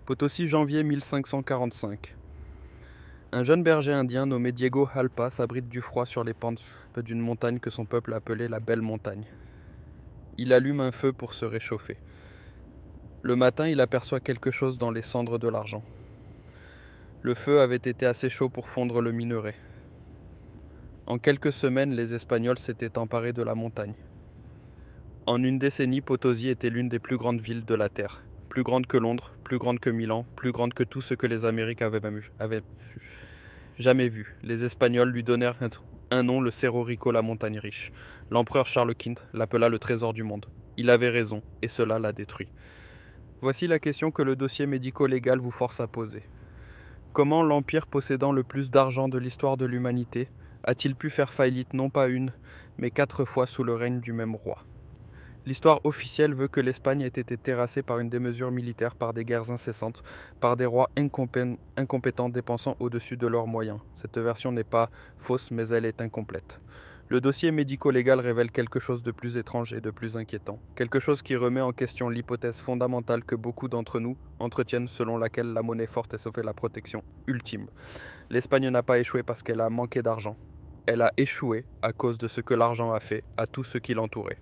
Potosí, janvier 1545. Un jeune berger indien nommé Diego Jalpa s'abrite du froid sur les pentes d'une montagne que son peuple appelait la Belle Montagne. Il allume un feu pour se réchauffer. Le matin, il aperçoit quelque chose dans les cendres de l'argent. Le feu avait été assez chaud pour fondre le minerai. En quelques semaines, les Espagnols s'étaient emparés de la montagne. En une décennie, Potosí était l'une des plus grandes villes de la Terre. Plus grande que Londres, plus grande que Milan, plus grande que tout ce que les Américains avaient jamais vu. Les Espagnols lui donnèrent un nom, le Cerro Rico, la montagne riche. L'empereur Charles V l'appela le trésor du monde. Il avait raison, et cela l'a détruit. Voici la question que le dossier médico-légal vous force à poser. Comment l'empire possédant le plus d'argent de l'histoire de l'humanité a-t-il pu faire faillite non pas une, mais 4 fois sous le règne du même roi ? L'histoire officielle veut que l'Espagne ait été terrassée par une démesure militaire, par des guerres incessantes, par des rois incompétents dépensant au-dessus de leurs moyens. Cette version n'est pas fausse, mais elle est incomplète. Le dossier médico-légal révèle quelque chose de plus étrange et de plus inquiétant. Quelque chose qui remet en question l'hypothèse fondamentale que beaucoup d'entre nous entretiennent selon laquelle la monnaie forte est sauf la protection ultime. L'Espagne n'a pas échoué parce qu'elle a manqué d'argent. Elle a échoué à cause de ce que l'argent a fait à tout ce qui l'entourait.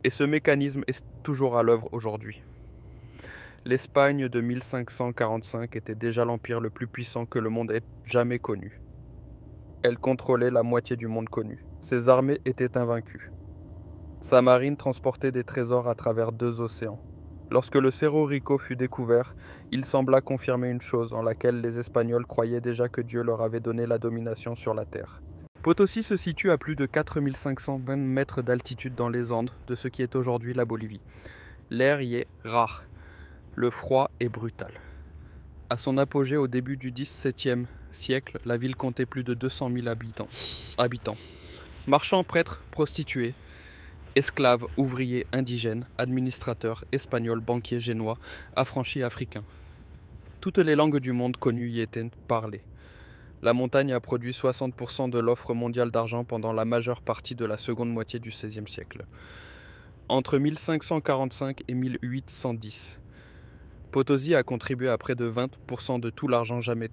Et ce mécanisme est toujours à l'œuvre aujourd'hui. L'Espagne de 1545 était déjà l'empire le plus puissant que le monde ait jamais connu. Elle contrôlait la moitié du monde connu. Ses armées étaient invaincues. Sa marine transportait des trésors à travers 2 océans. Lorsque le Cerro Rico fut découvert, il sembla confirmer une chose en laquelle les Espagnols croyaient déjà que Dieu leur avait donné la domination sur la terre. Potosí se situe à plus de 4520 mètres d'altitude dans les Andes de ce qui est aujourd'hui la Bolivie. L'air y est rare. Le froid est brutal. À son apogée au début du XVIIe siècle, la ville comptait plus de 200 000 habitants. Marchands, prêtres, prostituées, esclaves, ouvriers, indigènes, administrateurs, espagnols, banquiers génois, affranchis africains. Toutes les langues du monde connues y étaient parlées. La montagne a produit 60% de l'offre mondiale d'argent pendant la majeure partie de la seconde moitié du XVIe siècle. Entre 1545 et 1810, Potosí a contribué à près de 20% de tout l'argent jamais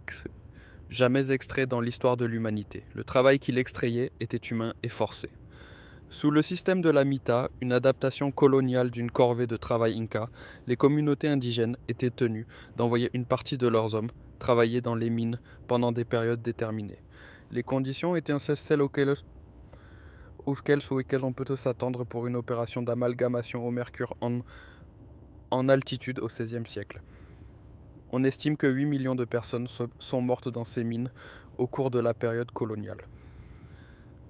extrait dans l'histoire de l'humanité. Le travail qu'il extrayait était humain et forcé. Sous le système de la Mita, une adaptation coloniale d'une corvée de travail inca, les communautés indigènes étaient tenues d'envoyer une partie de leurs hommes travailler dans les mines pendant des périodes déterminées. Les conditions étaient celles auxquelles on peut s'attendre pour une opération d'amalgamation au mercure en altitude au XVIe siècle. On estime que 8 millions de personnes sont mortes dans ces mines au cours de la période coloniale.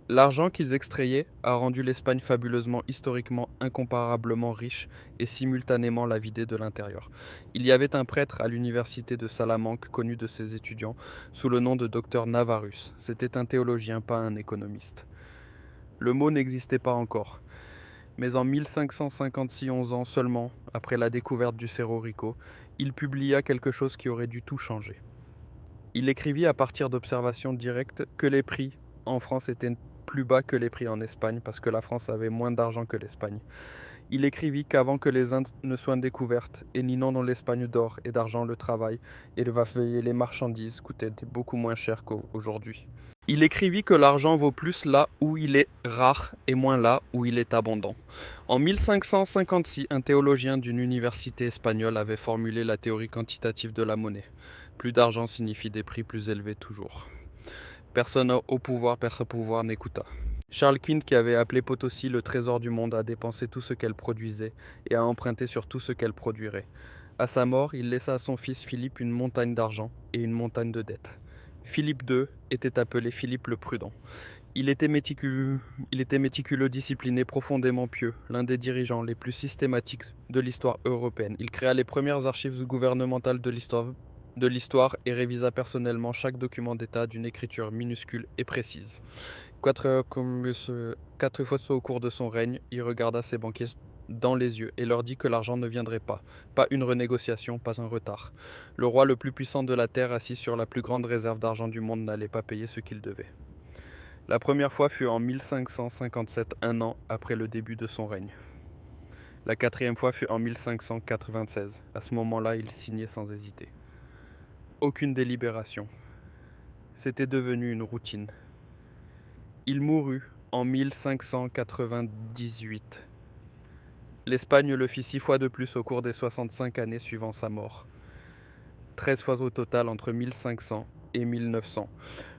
L'argent qu'ils extrayaient a rendu l'Espagne fabuleusement, historiquement, incomparablement riche et simultanément la vidé de l'intérieur. Il y avait un prêtre à l'université de Salamanque connu de ses étudiants sous le nom de docteur Navarrus. C'était un théologien, pas un économiste. Le mot n'existait pas encore. Mais en 1556, 11 ans seulement, après la découverte du Cerro Rico, il publia quelque chose qui aurait dû tout changer. Il écrivit à partir d'observations directes que les prix en France étaient plus bas que les prix en Espagne parce que la France avait moins d'argent que l'Espagne. Il écrivit qu'avant que les Indes ne soient découvertes et n'inondant l'Espagne d'or et d'argent, le travail et les marchandises coûtaient beaucoup moins cher qu'aujourd'hui. Il écrivit que l'argent vaut plus là où il est rare et moins là où il est abondant. En 1556, un théologien d'une université espagnole avait formulé la théorie quantitative de la monnaie. Plus d'argent signifie des prix plus élevés toujours. Personne au pouvoir n'écouta. Charles V, qui avait appelé Potosí le trésor du monde, a dépensé tout ce qu'elle produisait et a emprunté sur tout ce qu'elle produirait. À sa mort, il laissa à son fils Philippe une montagne d'argent et une montagne de dettes. Philippe II était appelé Philippe le Prudent. Il était méticuleux, discipliné, profondément pieux, l'un des dirigeants les plus systématiques de l'histoire européenne. Il créa les premières archives gouvernementales de l'histoire et révisa personnellement chaque document d'État d'une écriture minuscule et précise. 4 fois au cours de son règne, il regarda ses banquiers dans les yeux et leur dit que l'argent ne viendrait pas. Pas une renégociation, pas un retard. Le roi le plus puissant de la terre, assis sur la plus grande réserve d'argent du monde, n'allait pas payer ce qu'il devait. La première fois fut en 1557, un an après le début de son règne. La quatrième fois fut en 1596. À ce moment-là, il signait sans hésiter. Aucune délibération. C'était devenu une routine. Il mourut en 1598. L'Espagne le fit 6 fois de plus au cours des 65 années suivant sa mort. 13 fois au total entre 1500 et 1900.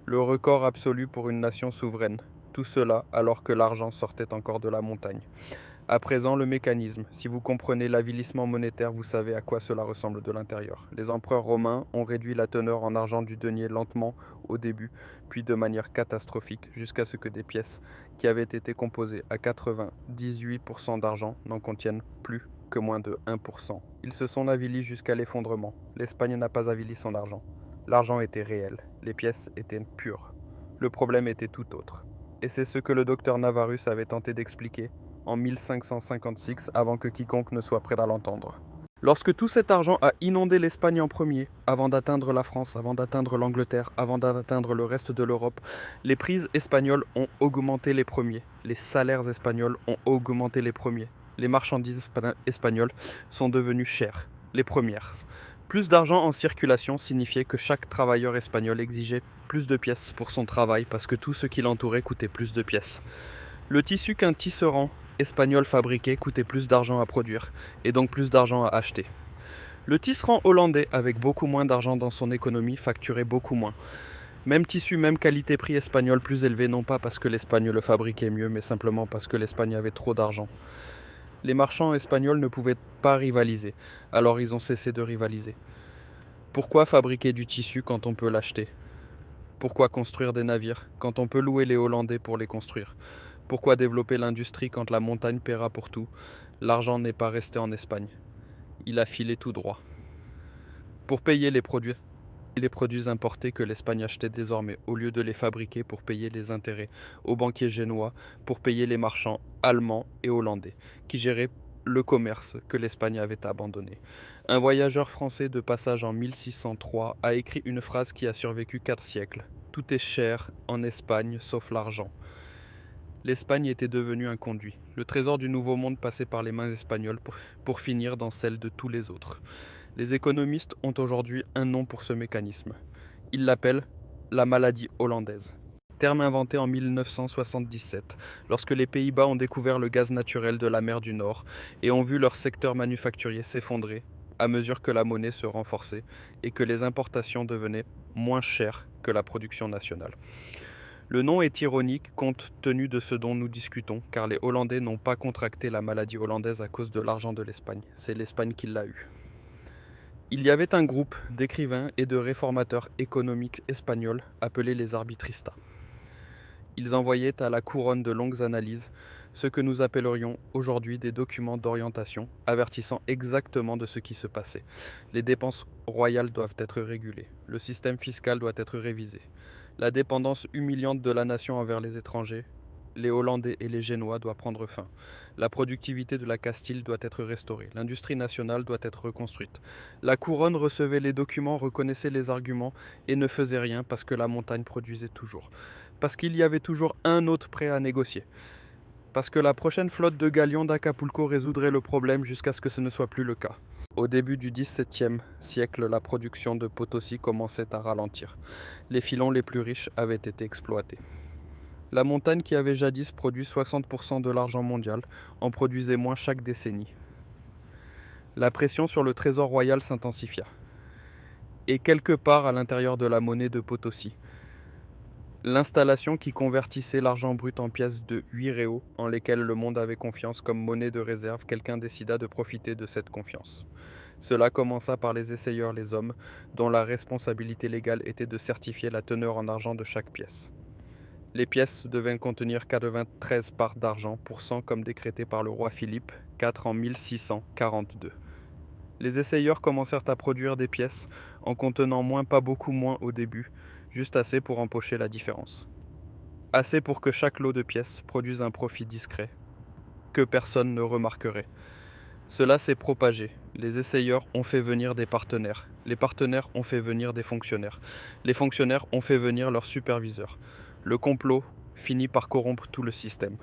Le record absolu pour une nation souveraine. Tout cela alors que l'argent sortait encore de la montagne. À présent, le mécanisme. Si vous comprenez l'avilissement monétaire, vous savez à quoi cela ressemble de l'intérieur. Les empereurs romains ont réduit la teneur en argent du denier lentement au début, puis de manière catastrophique, jusqu'à ce que des pièces qui avaient été composées à 98% d'argent n'en contiennent plus que moins de 1%. Ils se sont avilis jusqu'à l'effondrement. L'Espagne n'a pas avili son argent. L'argent était réel, les pièces étaient pures. Le problème était tout autre. Et c'est ce que le docteur Navarus avait tenté d'expliquer en 1556 avant que quiconque ne soit prêt à l'entendre. Lorsque tout cet argent a inondé l'Espagne en premier, avant d'atteindre la France, avant d'atteindre l'Angleterre, avant d'atteindre le reste de l'Europe, les prix espagnols ont augmenté les premiers, les salaires espagnols ont augmenté les premiers, les marchandises espagnoles sont devenues chères, les premières. Plus d'argent en circulation signifiait que chaque travailleur espagnol exigeait plus de pièces pour son travail parce que tout ce qui l'entourait coûtait plus de pièces. Le tissu qu'un tisserand espagnol fabriquait coûtait plus d'argent à produire, et donc plus d'argent à acheter. Le tisserand hollandais, avec beaucoup moins d'argent dans son économie, facturait beaucoup moins. Même tissu, même qualité-prix espagnol plus élevé, non pas parce que l'Espagne le fabriquait mieux, mais simplement parce que l'Espagne avait trop d'argent. Les marchands espagnols ne pouvaient pas rivaliser, alors ils ont cessé de rivaliser. Pourquoi fabriquer du tissu quand on peut l'acheter ? Pourquoi construire des navires quand on peut louer les Hollandais pour les construire ? Pourquoi développer l'industrie quand la montagne paiera pour tout ? L'argent n'est pas resté en Espagne. Il a filé tout droit. Pour payer les produits importés que l'Espagne achetait désormais, au lieu de les fabriquer pour payer les intérêts aux banquiers génois, pour payer les marchands allemands et hollandais, qui géraient le commerce que l'Espagne avait abandonné. Un voyageur français de passage en 1603 a écrit une phrase qui a survécu 4 siècles. Tout est cher en Espagne sauf l'argent. L'Espagne était devenue un conduit. Le trésor du Nouveau Monde passait par les mains espagnoles pour finir dans celles de tous les autres. Les économistes ont aujourd'hui un nom pour ce mécanisme. Ils l'appellent la maladie hollandaise. Terme inventé en 1977, lorsque les Pays-Bas ont découvert le gaz naturel de la mer du Nord et ont vu leur secteur manufacturier s'effondrer à mesure que la monnaie se renforçait et que les importations devenaient moins chères que la production nationale. Le nom est ironique compte tenu de ce dont nous discutons, car les Hollandais n'ont pas contracté la maladie hollandaise à cause de l'argent de l'Espagne. C'est l'Espagne qui l'a eu. Il y avait un groupe d'écrivains et de réformateurs économiques espagnols appelés les arbitristas. Ils envoyaient à la couronne de longues analyses, ce que nous appellerions aujourd'hui des documents d'orientation, avertissant exactement de ce qui se passait. Les dépenses royales doivent être régulées, le système fiscal doit être révisé. La dépendance humiliante de la nation envers les étrangers, les Hollandais et les Génois doit prendre fin. La productivité de la Castille doit être restaurée. L'industrie nationale doit être reconstruite. La couronne recevait les documents, reconnaissait les arguments et ne faisait rien parce que la montagne produisait toujours. Parce qu'il y avait toujours un autre prêt à négocier. Parce que la prochaine flotte de galions d'Acapulco résoudrait le problème jusqu'à ce que ce ne soit plus le cas. Au début du XVIIe siècle, la production de Potosi commençait à ralentir. Les filons les plus riches avaient été exploités. La montagne qui avait jadis produit 60% de l'argent mondial en produisait moins chaque décennie. La pression sur le trésor royal s'intensifia. Et quelque part à l'intérieur de la monnaie de Potosi, l'installation qui convertissait l'argent brut en pièces de 8 réaux, en lesquelles le monde avait confiance comme monnaie de réserve, quelqu'un décida de profiter de cette confiance. Cela commença par les essayeurs, les hommes, dont la responsabilité légale était de certifier la teneur en argent de chaque pièce. Les pièces devaient contenir 93 parts d'argent pour 100 comme décrété par le roi Philippe IV en 1642. Les essayeurs commencèrent à produire des pièces en contenant moins, pas beaucoup moins au début, juste assez pour empocher la différence. Assez pour que chaque lot de pièces produise un profit discret, que personne ne remarquerait. Cela s'est propagé. Les essayeurs ont fait venir des partenaires. Les partenaires ont fait venir des fonctionnaires. Les fonctionnaires ont fait venir leurs superviseurs. Le complot finit par corrompre tout le système.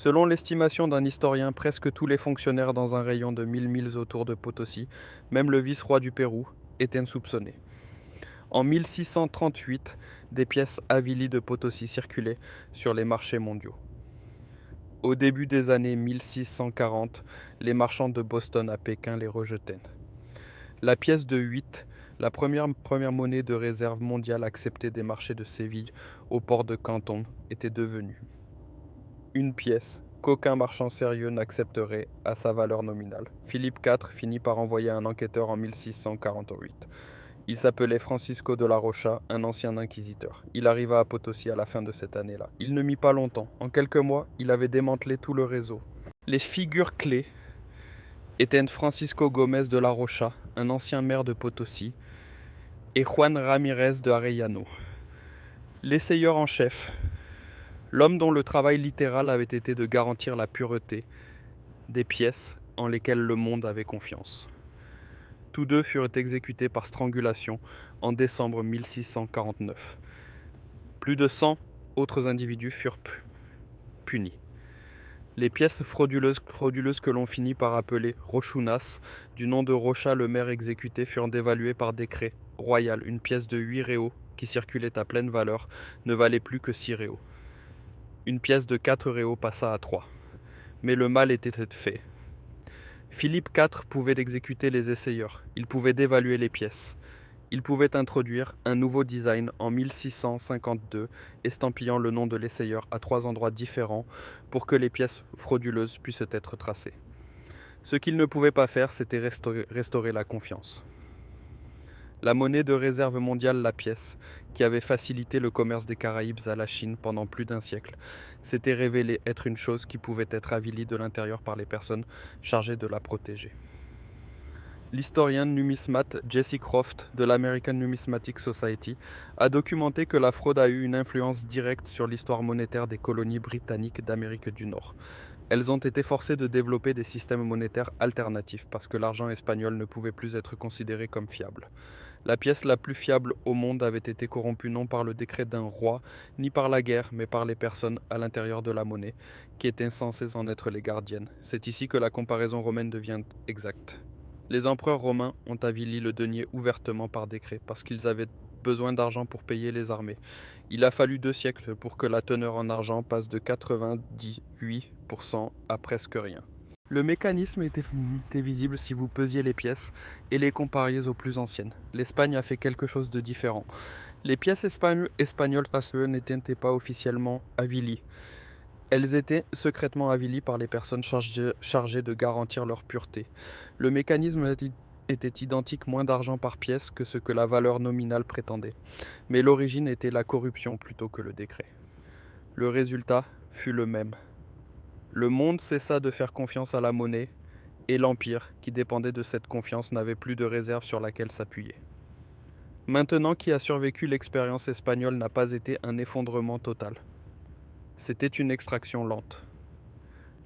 Selon l'estimation d'un historien, presque tous les fonctionnaires dans un rayon de 1000 milles autour de Potosí, même le vice-roi du Pérou, étaient soupçonnés. En 1638, des pièces avilies de Potosí circulaient sur les marchés mondiaux. Au début des années 1640, les marchands de Boston à Pékin les rejetaient. La pièce de 8, la première monnaie de réserve mondiale acceptée des marchés de Séville au port de Canton, était devenue une pièce qu'aucun marchand sérieux n'accepterait à sa valeur nominale. Philippe IV finit par envoyer un enquêteur en 1648. Il s'appelait Francisco de la Rocha, un ancien inquisiteur. Il arriva à Potosí à la fin de cette année-là. Il ne mit pas longtemps. En quelques mois, il avait démantelé tout le réseau. Les figures clés étaient Francisco Gómez de la Rocha, un ancien maire de Potosí, et Juan Ramírez de Arellano. L'essayeur en chef, l'homme dont le travail littéral avait été de garantir la pureté des pièces en lesquelles le monde avait confiance. Tous deux furent exécutés par strangulation en décembre 1649. Plus de 100 autres individus furent punis. Les pièces frauduleuses que l'on finit par appeler rochunas, du nom de Rocha le maire exécuté, furent dévaluées par décret royal. Une pièce de 8 réaux qui circulait à pleine valeur ne valait plus que 6 réaux. Une pièce de 4 réaux passa à 3. Mais le mal était fait. Philippe IV pouvait exécuter les essayeurs, il pouvait dévaluer les pièces. Il pouvait introduire un nouveau design en 1652, estampillant le nom de l'essayeur à 3 endroits différents pour que les pièces frauduleuses puissent être tracées. Ce qu'il ne pouvait pas faire, c'était restaurer la confiance. La monnaie de réserve mondiale, la pièce, qui avait facilité le commerce des Caraïbes à la Chine pendant plus d'un siècle, s'était révélée être une chose qui pouvait être avilie de l'intérieur par les personnes chargées de la protéger. L'historien numismate Jesse Croft de l'American Numismatic Society a documenté que la fraude a eu une influence directe sur l'histoire monétaire des colonies britanniques d'Amérique du Nord. Elles ont été forcées de développer des systèmes monétaires alternatifs parce que l'argent espagnol ne pouvait plus être considéré comme fiable. La pièce la plus fiable au monde avait été corrompue non par le décret d'un roi, ni par la guerre, mais par les personnes à l'intérieur de la monnaie, qui étaient censées en être les gardiennes. C'est ici que la comparaison romaine devient exacte. Les empereurs romains ont avili le denier ouvertement par décret, parce qu'ils avaient besoin d'argent pour payer les armées. Il a fallu 2 siècles pour que la teneur en argent passe de 98% à presque rien. Le mécanisme était visible si vous pesiez les pièces et les compariez aux plus anciennes. L'Espagne a fait quelque chose de différent. Les pièces espagnoles n'étaient pas officiellement avilies. Elles étaient secrètement avilies par les personnes chargées de garantir leur pureté. Le mécanisme était identique, moins d'argent par pièce que ce que la valeur nominale prétendait. Mais l'origine était la corruption plutôt que le décret. Le résultat fut le même. Le monde cessa de faire confiance à la monnaie, et l'Empire, qui dépendait de cette confiance, n'avait plus de réserve sur laquelle s'appuyer. Maintenant, qui a survécu l'expérience espagnole n'a pas été un effondrement total. C'était une extraction lente.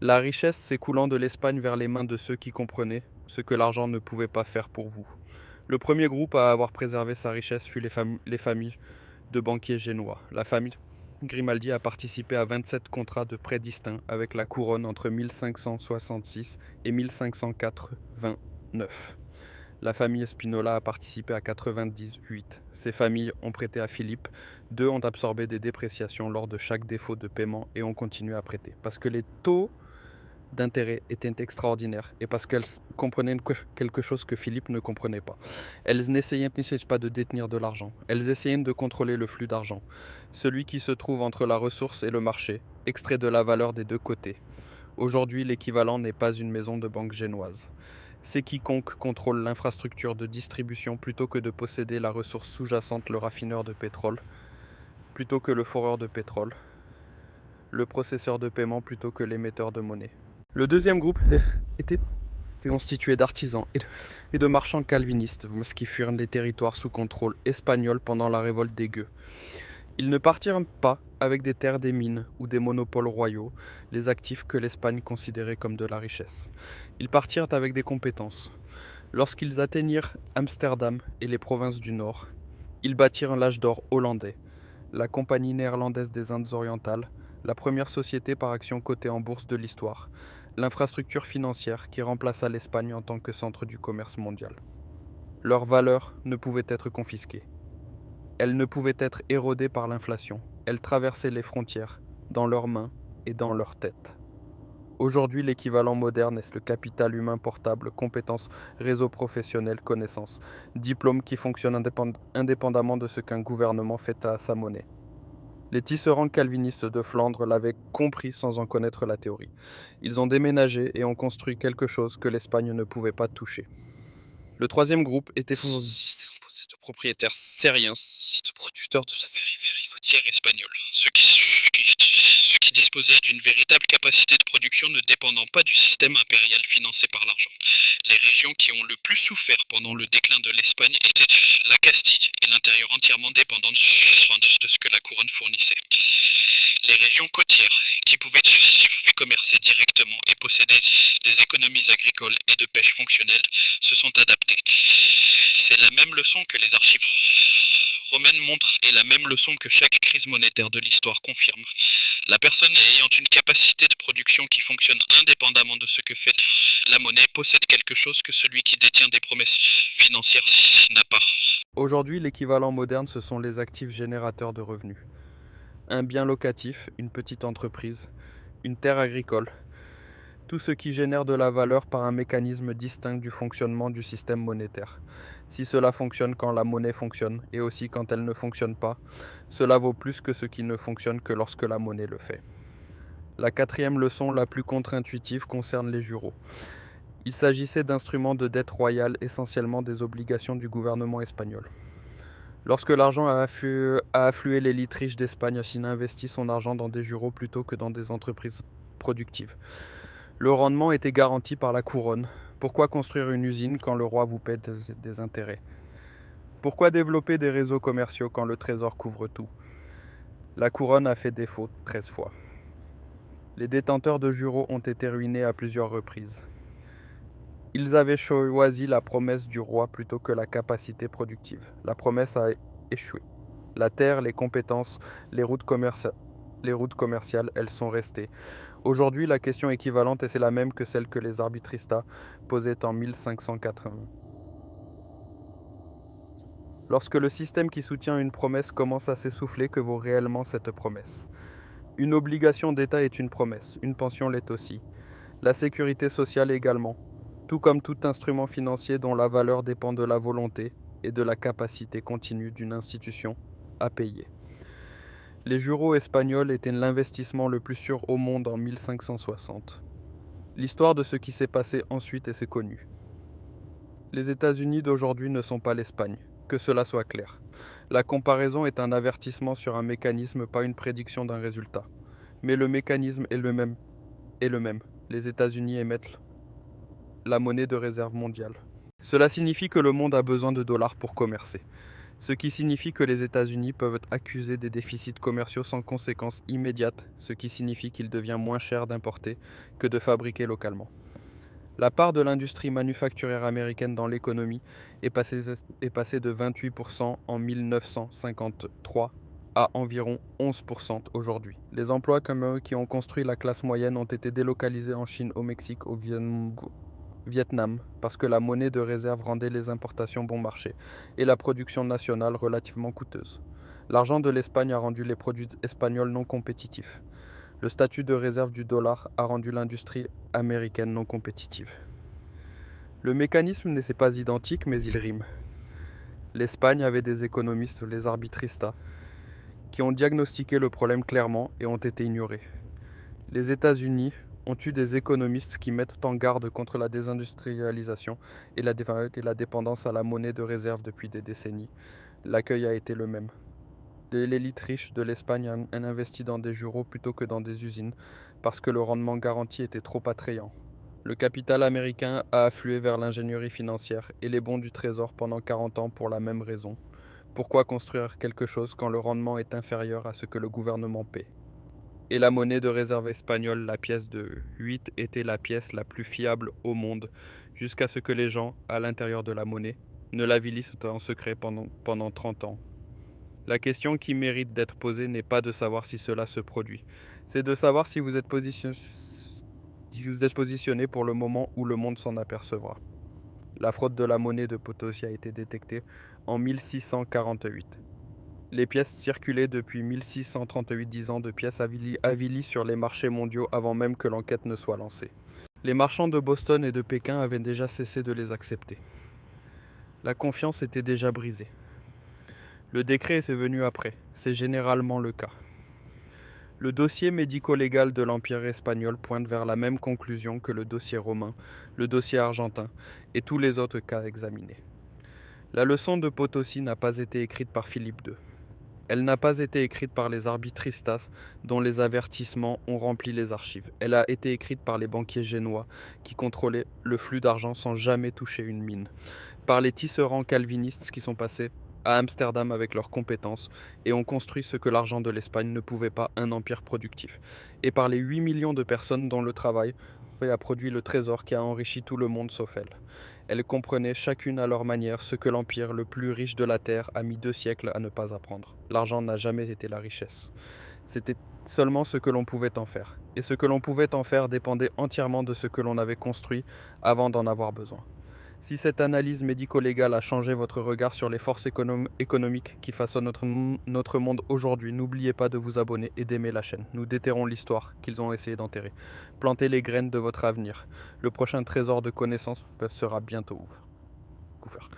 La richesse s'écoulant de l'Espagne vers les mains de ceux qui comprenaient ce que l'argent ne pouvait pas faire pour vous. Le premier groupe à avoir préservé sa richesse fut les familles de banquiers génois. La famille Grimaldi a participé à 27 contrats de prêts distincts avec la couronne entre 1566 et 1589. La famille Spinola a participé à 98. Ces familles ont prêté à Philippe. 2 ont absorbé des dépréciations lors de chaque défaut de paiement et ont continué à prêter. Parce que les taux d'intérêt étaient extraordinaires et parce qu'elles comprenaient quelque chose que Philippe ne comprenait pas. Elles n'essayaient pas de détenir de l'argent, elles essayaient de contrôler le flux d'argent, celui qui se trouve entre la ressource et le marché, extrait de la valeur des 2 côtés. Aujourd'hui, l'équivalent n'est pas une maison de banque génoise. C'est quiconque contrôle l'infrastructure de distribution plutôt que de posséder la ressource sous-jacente, le raffineur de pétrole, plutôt que le foreur de pétrole, le processeur de paiement plutôt que l'émetteur de monnaie. Le deuxième groupe était constitué d'artisans et de marchands calvinistes, ce qui furent les territoires sous contrôle espagnol pendant la révolte des Gueux. Ils ne partirent pas avec des terres, des mines ou des monopoles royaux, les actifs que l'Espagne considérait comme de la richesse. Ils partirent avec des compétences. Lorsqu'ils atteignirent Amsterdam et les provinces du Nord, ils bâtirent l'âge d'or hollandais, la Compagnie néerlandaise des Indes orientales, la première société par action cotée en bourse de l'histoire, l'infrastructure financière qui remplaça l'Espagne en tant que centre du commerce mondial. Leur valeur ne pouvait être confisquée. Elle ne pouvait être érodée par l'inflation. Elle traversait les frontières, dans leurs mains et dans leurs têtes. Aujourd'hui, l'équivalent moderne est le capital humain portable, compétences, réseau professionnel, connaissances, diplômes qui fonctionnent indépendamment de ce qu'un gouvernement fait à sa monnaie. Les tisserands calvinistes de Flandre l'avaient compris sans en connaître la théorie. Ils ont déménagé et ont construit quelque chose que l'Espagne ne pouvait pas toucher. Le troisième groupe était de propriétaires syriens, de producteurs de vérivotières espagnols, ceux qui disposaient d'une véritable capacité de production ne dépendant pas du système impérial financé par l'argent. Les régions qui ont le plus souffert pendant le déclin de l'Espagne étaient la Castille et l'intérieur entièrement dépendant de ce que la couronne fournissait. Les régions côtières, qui pouvaient commercer directement et posséder des économies agricoles et de pêche fonctionnelles, se sont adaptées. C'est la même leçon que les archives romaines montrent et la même leçon que chaque crise monétaire de l'histoire confirme. La personne ayant une capacité de production qui fonctionne indépendamment de ce que fait la monnaie possède quelque chose que celui qui détient des promesses financières n'a pas. Aujourd'hui, l'équivalent moderne, ce sont les actifs générateurs de revenus. Un bien locatif, une petite entreprise, une terre agricole. Tout ce qui génère de la valeur par un mécanisme distinct du fonctionnement du système monétaire. Si cela fonctionne quand la monnaie fonctionne, et aussi quand elle ne fonctionne pas, cela vaut plus que ce qui ne fonctionne que lorsque la monnaie le fait. La quatrième leçon, la plus contre-intuitive, concerne les juraux. Il s'agissait d'instruments de dette royale, essentiellement des obligations du gouvernement espagnol. Lorsque l'argent a afflué, l'élite riche d'Espagne a investi son argent dans des juraux plutôt que dans des entreprises productives. Le rendement était garanti par la couronne. Pourquoi construire une usine quand le roi vous paie des intérêts? Pourquoi développer des réseaux commerciaux quand le trésor couvre tout? La couronne a fait défaut 13 fois. Les détenteurs de juraux ont été ruinés à plusieurs reprises. Ils avaient choisi la promesse du roi plutôt que la capacité productive. La promesse a échoué. La terre, les compétences, les routes commerciales, elles sont restées. Aujourd'hui, la question équivalente et c'est la même que celle que les arbitristas posaient en 1580. Lorsque le système qui soutient une promesse commence à s'essouffler, que vaut réellement cette promesse? Une obligation d'État est une promesse, une pension l'est aussi. La sécurité sociale également, tout comme tout instrument financier dont la valeur dépend de la volonté et de la capacité continue d'une institution à payer. Les juraux espagnols étaient l'investissement le plus sûr au monde en 1560. L'histoire de ce qui s'est passé ensuite est connue. Les États-Unis d'aujourd'hui ne sont pas l'Espagne, que cela soit clair. La comparaison est un avertissement sur un mécanisme, pas une prédiction d'un résultat. Mais le mécanisme est le même. Les États-Unis émettent la monnaie de réserve mondiale. Cela signifie que le monde a besoin de dollars pour commercer. Ce qui signifie que les États-Unis peuvent accuser des déficits commerciaux sans conséquence immédiate, ce qui signifie qu'il devient moins cher d'importer que de fabriquer localement. La part de l'industrie manufacturière américaine dans l'économie est passée de 28% en 1953 à environ 11% aujourd'hui. Les emplois comme eux qui ont construit la classe moyenne ont été délocalisés en Chine, au Mexique, au Vietnam, parce que la monnaie de réserve rendait les importations bon marché et la production nationale relativement coûteuse. L'argent de l'Espagne a rendu les produits espagnols non compétitifs. Le statut de réserve du dollar a rendu l'industrie américaine non compétitive. Le mécanisme n'est pas identique, mais il rime. L'Espagne avait des économistes, les arbitristas, qui ont diagnostiqué le problème clairement et ont été ignorés. Les États-Unis ont eu des économistes qui mettent en garde contre la désindustrialisation et la dépendance à la monnaie de réserve depuis des décennies. L'accueil a été le même. L'élite riche de l'Espagne a investi dans des juraux plutôt que dans des usines, parce que le rendement garanti était trop attrayant. Le capital américain a afflué vers l'ingénierie financière et les bons du trésor pendant 40 ans pour la même raison. Pourquoi construire quelque chose quand le rendement est inférieur à ce que le gouvernement paie? Et la monnaie de réserve espagnole, la pièce de 8, était la pièce la plus fiable au monde, jusqu'à ce que les gens, à l'intérieur de la monnaie, ne l'avilissent en secret pendant 30 ans. La question qui mérite d'être posée n'est pas de savoir si cela se produit, c'est de savoir si vous êtes positionné pour le moment où le monde s'en apercevra. La fraude de la monnaie de Potosi a été détectée en 1648. Les pièces circulaient depuis 1638, 10 ans de pièces avilies sur les marchés mondiaux avant même que l'enquête ne soit lancée. Les marchands de Boston et de Pékin avaient déjà cessé de les accepter. La confiance était déjà brisée. Le décret est venu après, c'est généralement le cas. Le dossier médico-légal de l'Empire espagnol pointe vers la même conclusion que le dossier romain, le dossier argentin et tous les autres cas examinés. La leçon de Potosi n'a pas été écrite par Philippe II. Elle n'a pas été écrite par les arbitristas dont les avertissements ont rempli les archives. Elle a été écrite par les banquiers génois qui contrôlaient le flux d'argent sans jamais toucher une mine. Par les tisserands calvinistes qui sont passés à Amsterdam avec leurs compétences et ont construit ce que l'argent de l'Espagne ne pouvait pas, un empire productif. Et par les 8 millions de personnes dont le travail a produit le trésor qui a enrichi tout le monde sauf elles. Elles comprenaient chacune à leur manière ce que l'empire le plus riche de la terre a mis 2 siècles à ne pas apprendre. L'argent n'a jamais été la richesse. C'était seulement ce que l'on pouvait en faire. Et ce que l'on pouvait en faire dépendait entièrement de ce que l'on avait construit avant d'en avoir besoin. Si cette analyse médico-légale a changé votre regard sur les forces économiques qui façonnent notre monde aujourd'hui, n'oubliez pas de vous abonner et d'aimer la chaîne. Nous déterrons l'histoire qu'ils ont essayé d'enterrer. Plantez les graines de votre avenir. Le prochain trésor de connaissances sera bientôt ouvert.